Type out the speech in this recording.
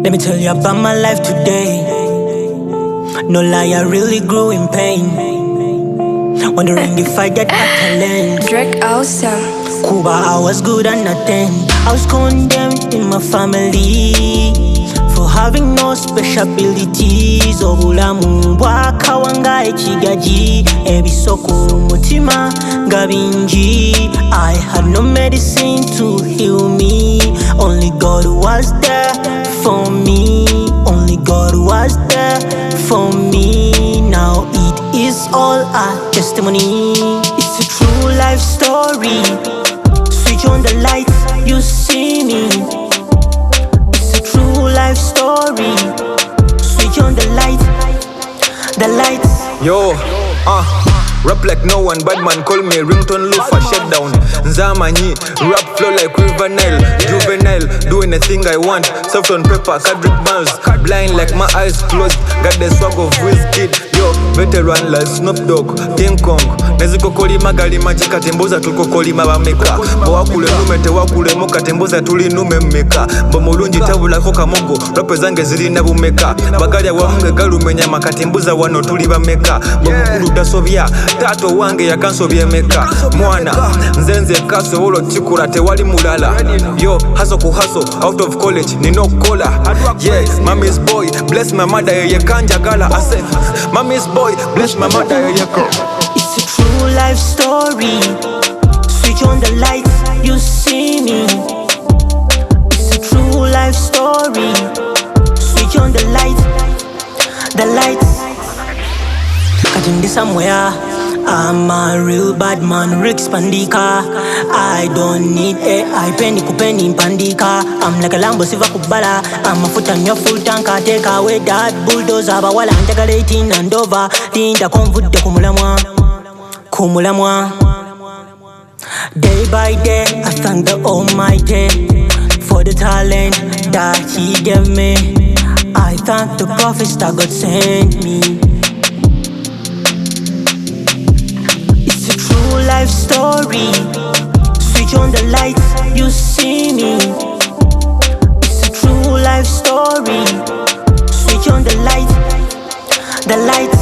Let me tell you about my life today. No lie, I really grew in pain. Wondering if I get a talent. Drake awesome. Cuba, I was good at nothing. I was condemned in my family for having no special abilities. Obulamu bwaka wanga ekigaji ebisoko mutima ngabingi. I had no medicine to heal me. Only God was there for me. Only God was there for me. Now it is all a testimony. It's a true life story. Switch on the lights, you see me. It's a true life story. Switch on the lights, the lights. Yo, rap like no one, bad man call me Ringtone, Lufa, shut down. Nzamanyi, rap flow like River Nile. Juvenile, do anything I want. Soft on paper, Kadric miles. Blind like my eyes closed. Got the swag of Wizkid. Yo, veteran like Snoop Dogg, King Kong. Neziko kolima galima chika temboza tuko kolima bameka. Bawakule nume tewakule moka temboza tuli nume mmeka. Mbomulungi tabula koka mogo, rape zange zilina bumeka. Bagalya wamunge galumenya makatemboza wano tuli bameka. Mbomukulu dasobya, tato wange ya kanso byemeka. Mwana, nzenze kaso olo chikula tewali mulala. Yo, hustle ku hustle, out of college, ni no cola. Yeah, mommy's boy, bless my mother, ye kanja gala. I said, mommy's boy, bless my mother, ye girl. It's a true life story. Switch on the lights, you see me. It's a true life story. Switch on the lights, the lights. Cutting this somewhere. I'm a real bad man, Rick Spandika. I don't need AI, penny kupeni pandika. I'm like a Lambo Siva Kubala. I'm a foot on your full tank. I take away that bulldozer. But while I'm decorating and over, Tinta convut de Kumulamwa. Day by day, I thank the Almighty for the talent that He gave me. I thank the prophets that God sent me. Life story. Switch on the lights, you see me. It's a true life story. Switch on the lights, the lights.